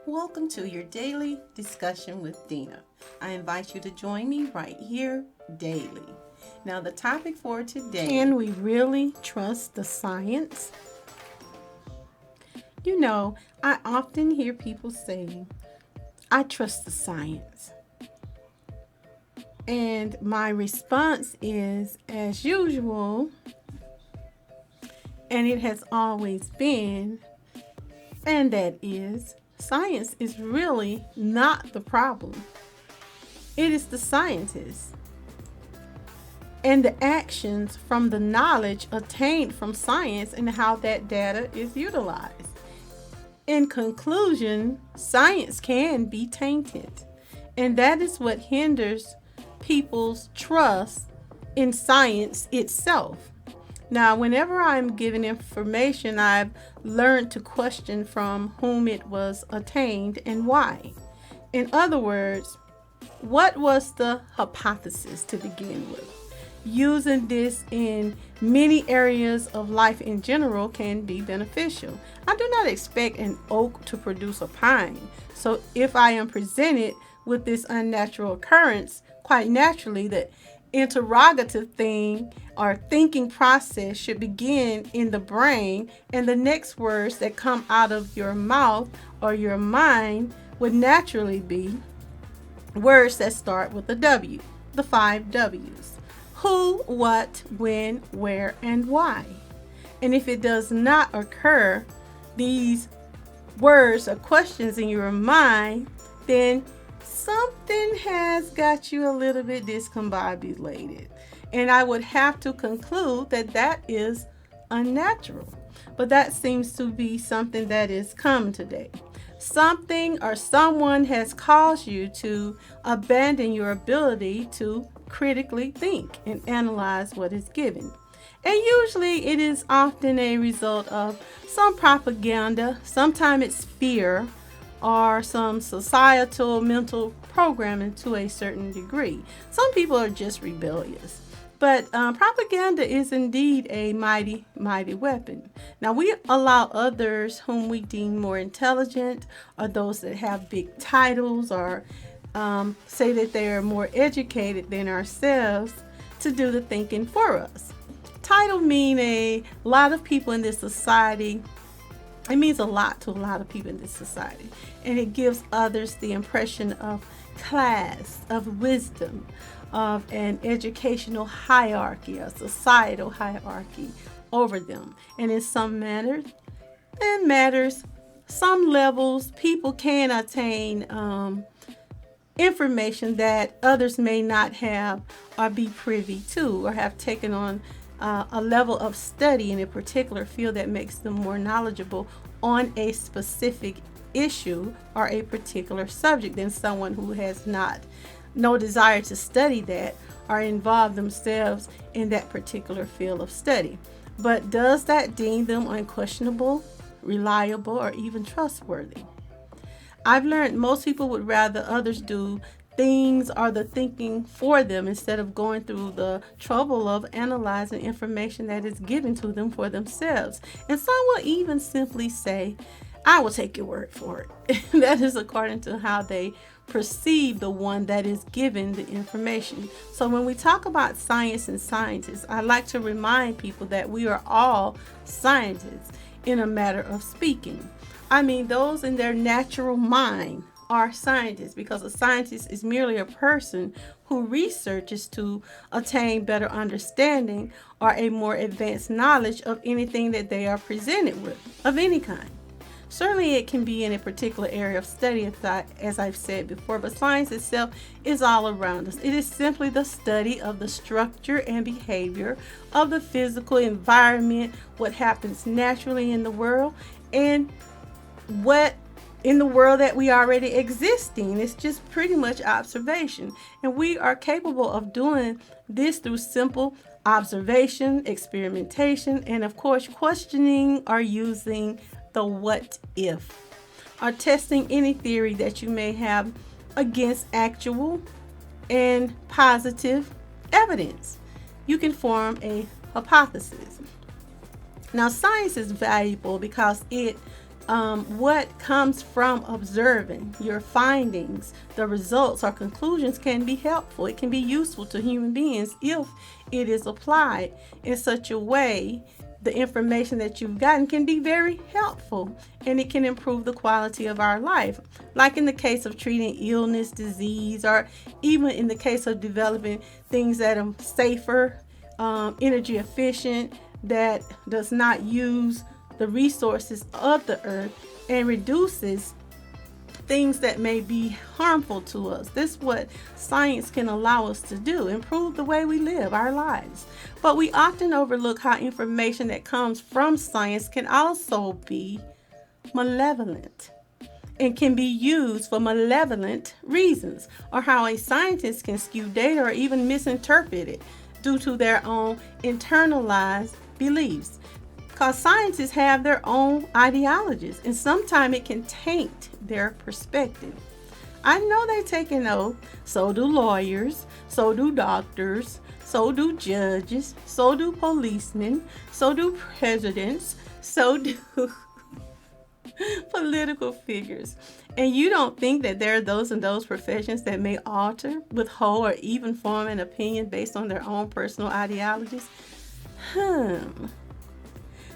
Welcome to your daily discussion with Dena. I invite you to join me right here daily. Now, the topic for today. Can we really trust the science? You know, I often hear people saying, I trust the science. And my response is, as usual, and it has always been, and that is, science is really not the problem. It is the scientists and the actions from the knowledge attained from science and how that data is utilized. In conclusion, science can be tainted, and that is what hinders people's trust in science itself. Now, whenever I'm given information, I've learned to question from whom it was attained and why. In other words, what was the hypothesis to begin with? Using this in many areas of life in general can be beneficial. I do not expect an oak to produce a pine. So if I am presented with this unnatural occurrence, quite naturally the interrogative thing or thinking process should begin in the brain, and the next words that come out of your mouth or your mind would naturally be words that start with a W, the 5 W's. Who, what, when, where, and why. And if it does not occur, these words or questions in your mind, then something has got you a little bit discombobulated. And I would have to conclude that that is unnatural. But that seems to be something that is common today. Something or someone has caused you to abandon your ability to critically think and analyze what is given. And usually it is often a result of some propaganda, sometimes it's fear, or some societal mental programming to a certain degree. Some people are just rebellious. But propaganda is indeed a mighty, mighty weapon. Now, we allow others whom we deem more intelligent, or those that have big titles, or say that they are more educated than ourselves, to do the thinking for us. Title mean a lot of people in this society. It means a lot to a lot of people in this society, and it gives others the impression of class, of wisdom, of an educational hierarchy, a societal hierarchy over them. And in some matters, some levels, people can attain information that others may not have or be privy to, or have taken on a level of study in a particular field that makes them more knowledgeable on a specific issue or a particular subject than someone who has no desire to study that or involve themselves in that particular field of study. But does that deem them unquestionable, reliable, or even trustworthy? I've learned most people would rather others do things or the thinking for them instead of going through the trouble of analyzing information that is given to them for themselves. And some will even simply say, I will take your word for it. That is according to how they perceive the one that is given the information. So when we talk about science and scientists, I like to remind people that we are all scientists in a matter of speaking. I mean, those in their natural mind are scientists, because a scientist is merely a person who researches to attain better understanding or a more advanced knowledge of anything that they are presented with, of any kind. Certainly it can be in a particular area of study, as I've said before, but science itself is all around us. It is simply the study of the structure and behavior of the physical environment, what happens naturally in the world, and what in the world that we already exist in. It's just pretty much observation. And we are capable of doing this through simple observation, experimentation, and of course questioning or using the what if, or testing any theory that you may have against actual and positive evidence. You can form a hypothesis. Now, science is valuable because it what comes from observing your findings, the results or conclusions can be helpful. It can be useful to human beings if it is applied in such a way. The information that you've gotten can be very helpful and it can improve the quality of our life. Like in the case of treating illness, disease, or even in the case of developing things that are safer, energy efficient, that does not use the resources of the earth and reduces things that may be harmful to us. This is what science can allow us to do, improve the way we live our lives. But we often overlook how information that comes from science can also be malevolent and can be used for malevolent reasons, or how a scientist can skew data or even misinterpret it due to their own internalized beliefs. Because scientists have their own ideologies, and sometimes it can taint their perspective. I know they take an oath, so do lawyers, so do doctors, so do judges, so do policemen, so do presidents, so do political figures. And you don't think that there are those in those professions that may alter, withhold, or even form an opinion based on their own personal ideologies?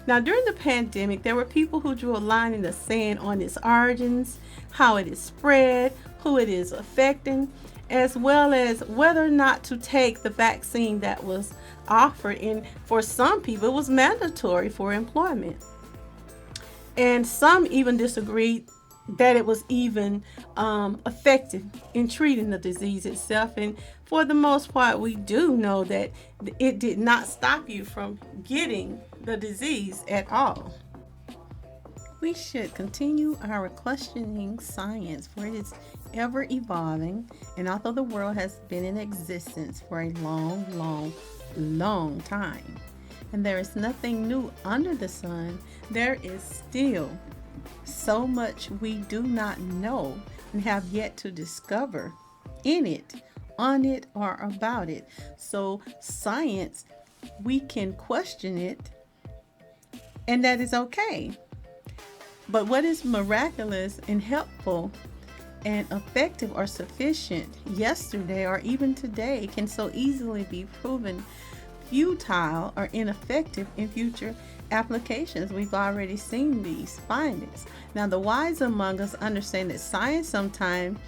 Now, during the pandemic, there were people who drew a line in the sand on its origins, how it is spread, who it is affecting, as well as whether or not to take the vaccine that was offered. And for some people, it was mandatory for employment. And some even disagreed that it was even effective in treating the disease itself. And for the most part, we do know that it did not stop you from getting the disease at all. We should continue our questioning science, for it is ever evolving. And although the world has been in existence for a long time, and there is nothing new under the sun, there is still so much we do not know and have yet to discover in it, on it, or about it. So science, we can question it, and that is okay. But what is miraculous and helpful and effective or sufficient yesterday or even today can so easily be proven futile or ineffective in future applications. We've already seen these findings. Now, the wise among us understand that science sometimes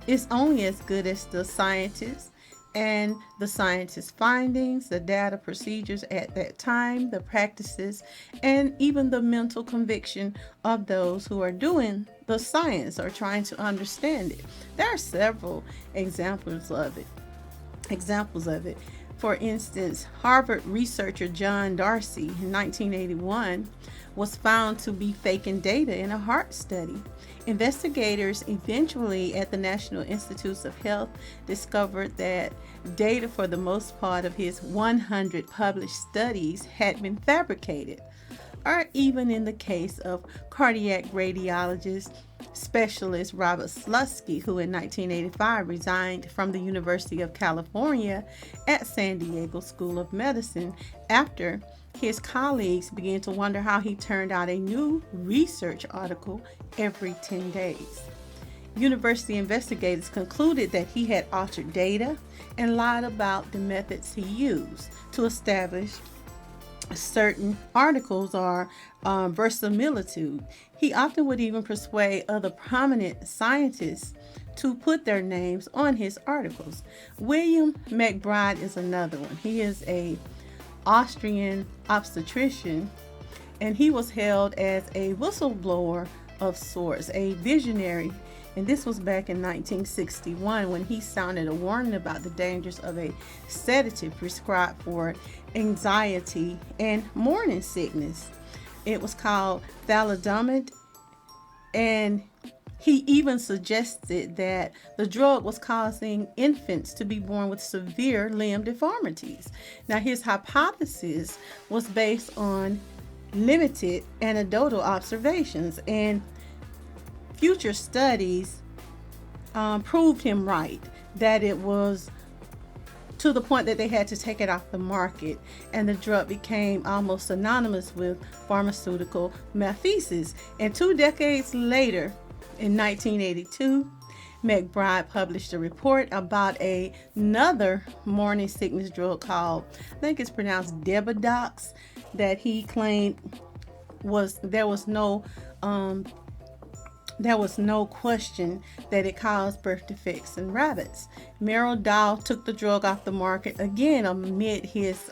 is only as good as the scientists and the scientists' findings, the data, procedures at that time, the practices, and even the mental conviction of those who are doing the science or trying to understand it. There are several examples of it. For instance, Harvard researcher John Darcy in 1981 was found to be faking data in a heart study. Investigators eventually at the National Institutes of Health discovered that data for the most part of his 100 published studies had been fabricated. Or even in the case of cardiac radiologist specialist Robert Slutsky, who in 1985 resigned from the University of California at San Diego School of Medicine after his colleagues began to wonder how he turned out a new research article every 10 days. University investigators concluded that he had altered data and lied about the methods he used to establish certain articles or verisimilitude. He often would even persuade other prominent scientists to put their names on his articles. William McBride is another one. He is a Austrian obstetrician, and he was hailed as a whistleblower of sorts, a visionary. And this was back in 1961 when he sounded a warning about the dangers of a sedative prescribed for anxiety and morning sickness. It was called thalidomide, and he even suggested that the drug was causing infants to be born with severe limb deformities. Now, his hypothesis was based on limited anecdotal observations, and future studies proved him right, that it was to the point that they had to take it off the market, and the drug became almost synonymous with pharmaceutical malfeasance. And 2 decades later, in 1982, McBride published a report about another morning sickness drug called, I think it's pronounced Debidox, that he claimed there was no question that it caused birth defects in rabbits. Merrill Dow took the drug off the market again amid his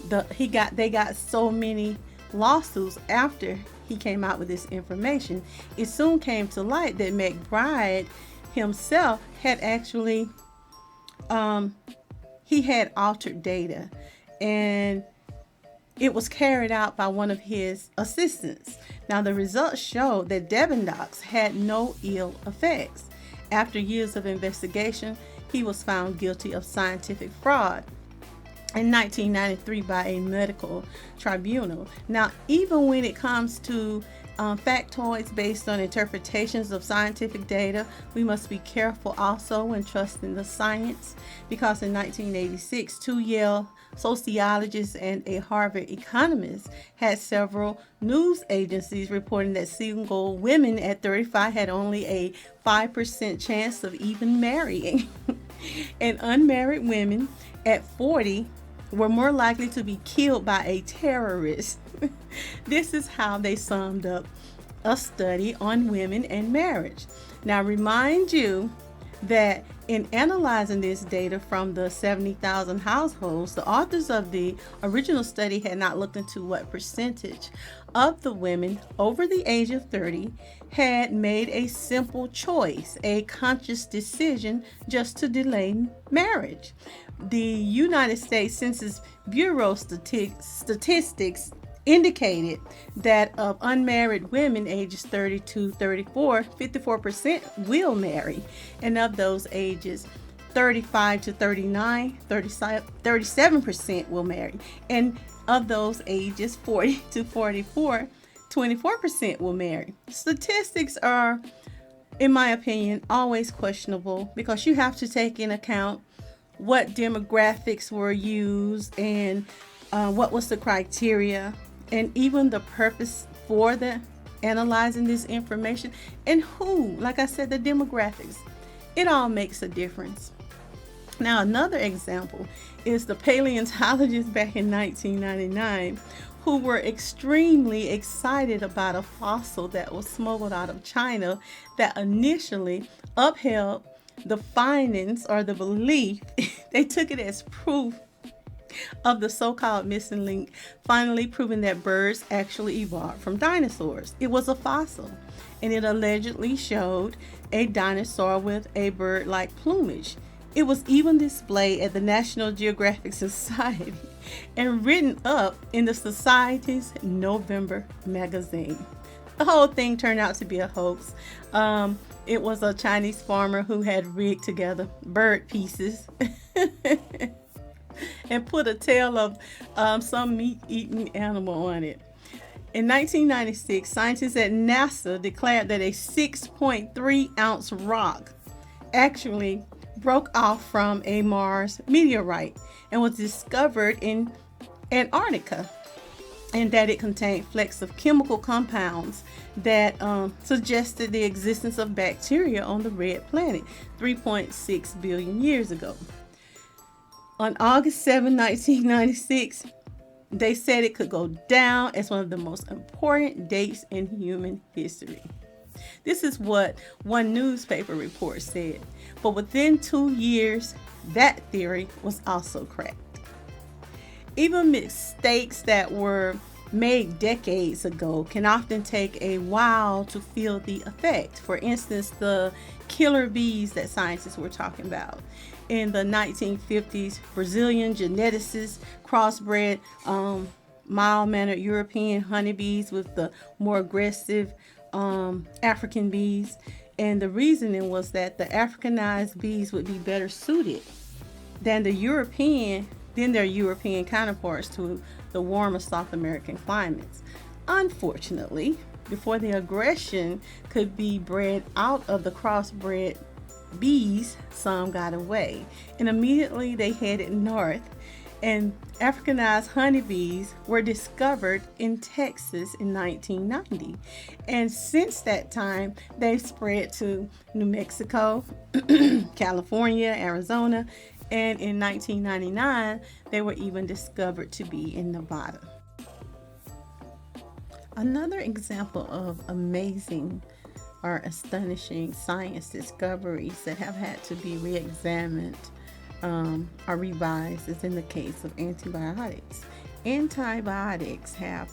they got so many lawsuits after he came out with this information. It soon came to light that McBride himself had actually he had altered data, and it was carried out by one of his assistants. Now, the results showed that Debidox had no ill effects. After years of investigation, he was found guilty of scientific fraud in 1993 by a medical tribunal. Now, even when it comes to factoids based on interpretations of scientific data, we must be careful also when trusting the science, because in 1986, 2 Yale sociologists and a Harvard economist had several news agencies reporting that single women at 35 had only a 5% chance of even marrying, and unmarried women at 40 were more likely to be killed by a terrorist. This is how they summed up a study on women and marriage. Now, remind you that in analyzing this data from the 70,000 households, the authors of the original study had not looked into what percentage of the women over the age of 30 had made a simple choice, a conscious decision just to delay marriage. The United States Census Bureau statistics indicated that of unmarried women ages 30 to 34, 54% will marry. And of those ages 35 to 39, 37% will marry. And of those ages 40 to 44, 24% will marry. Statistics are, in my opinion, always questionable, because you have to take in account what demographics were used and what was the criteria, and even the purpose for the analyzing this information, and who, like I said, the demographics. It all makes a difference. Now, another example is the paleontologists back in 1999 who were extremely excited about a fossil that was smuggled out of China that initially upheld the findings or the belief. They took it as proof of the so-called missing link, finally proving that birds actually evolved from dinosaurs. It was a fossil, and it allegedly showed a dinosaur with a bird-like plumage. It was even displayed at the National Geographic Society and written up in the Society's November magazine. The whole thing turned out to be a hoax. It was a Chinese farmer who had rigged together bird pieces and put a tail of some meat-eating animal on it. In 1996, scientists at NASA declared that a 6.3-ounce rock actually broke off from a Mars meteorite and was discovered in Antarctica, and that it contained flecks of chemical compounds that suggested the existence of bacteria on the red planet 3.6 billion years ago. On August 7, 1996, they said it could go down as one of the most important dates in human history. This is what one newspaper report said. But within 2 years, that theory was also cracked. Even mistakes that were made decades ago can often take a while to feel the effect. For instance, the killer bees that scientists were talking about. In the 1950s, Brazilian geneticists crossbred mild-mannered European honeybees with the more aggressive African bees. And the reasoning was that the Africanized bees would be better suited than their European counterparts to the warmer South American climates. Unfortunately, before the aggression could be bred out of the crossbred bees, some got away, and immediately they headed north. And Africanized honeybees were discovered in Texas in 1990. And since that time, they've spread to New Mexico, California, Arizona, and in 1999, they were even discovered to be in Nevada. Another example of amazing or astonishing science discoveries that have had to be re examined or revised is in the case of antibiotics. Antibiotics have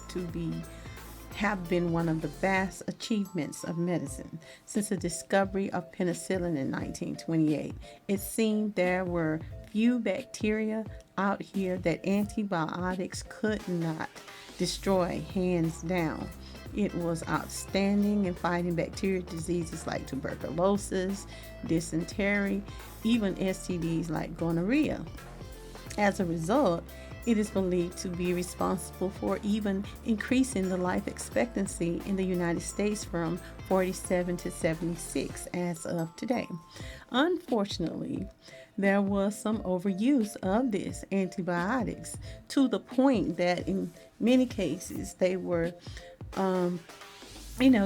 been one of the vast achievements of medicine since the discovery of penicillin in 1928. It seemed there were few bacteria out here that antibiotics could not destroy, hands down. It was outstanding in fighting bacterial diseases like tuberculosis, dysentery, even STDs like gonorrhea. As a result, it is believed to be responsible for even increasing the life expectancy in the United States from 47 to 76 as of today. Unfortunately, there was some overuse of these antibiotics to the point that in many cases they were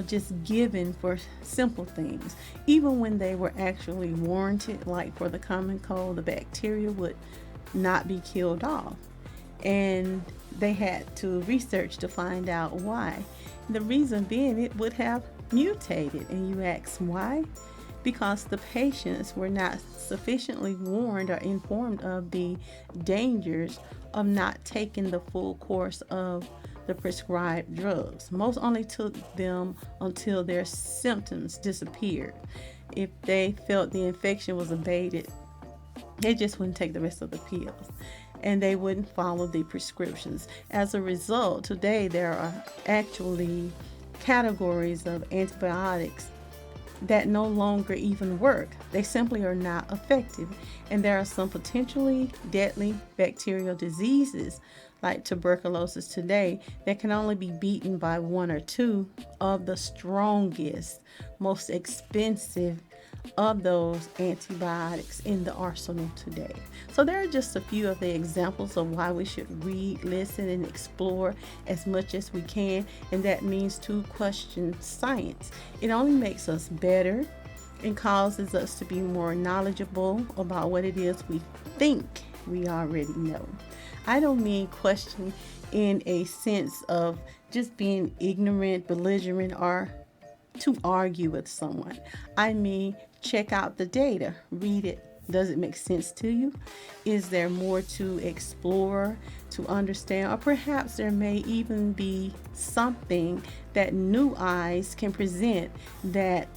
just given for simple things. Even when they were actually warranted, like for the common cold, the bacteria would not be killed off. And they had to research to find out why. The reason being it would have mutated. And you ask why? Because the patients were not sufficiently warned or informed of the dangers of not taking the full course of the prescribed drugs. Most only took them until their symptoms disappeared. If they felt the infection was abated, they just wouldn't take the rest of the pills and they wouldn't follow the prescriptions. As a result, today there are actually categories of antibiotics that no longer even work. They simply are not effective. And there are some potentially deadly bacterial diseases like tuberculosis today that can only be beaten by one or two of the strongest, most expensive of those antibiotics in the arsenal today. So there are just a few of the examples of why we should read, listen, and explore as much as we can, and that means to question science. It only makes us better and causes us to be more knowledgeable about what it is we think we already know. I don't mean question in a sense of just being ignorant, belligerent, or to argue with someone. I mean, check out the data, read it. Does it make sense to you? Is there more to explore, to understand, or perhaps there may even be something that new eyes can present that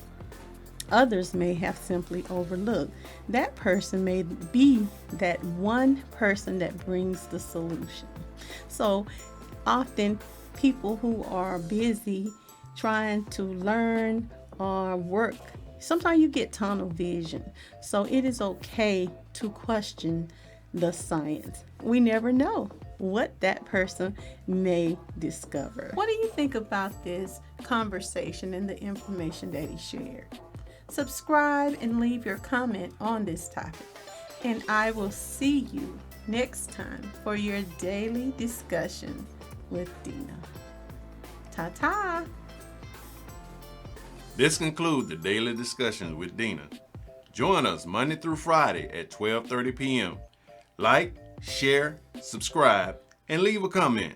others may have simply overlooked. That person may be that one person that brings the solution. So often people who are busy trying to learn or work, sometimes you get tunnel vision. So it is okay to question the science. We never know what that person may discover. What do you think about this conversation and the information that he shared? Subscribe and leave your comment on this topic. And I will see you next time for your daily discussion with Dena. Ta-ta! This concludes the Daily Discussions with Dena. Join us Monday through Friday at 12:30 p.m. Like, share, subscribe, and leave a comment.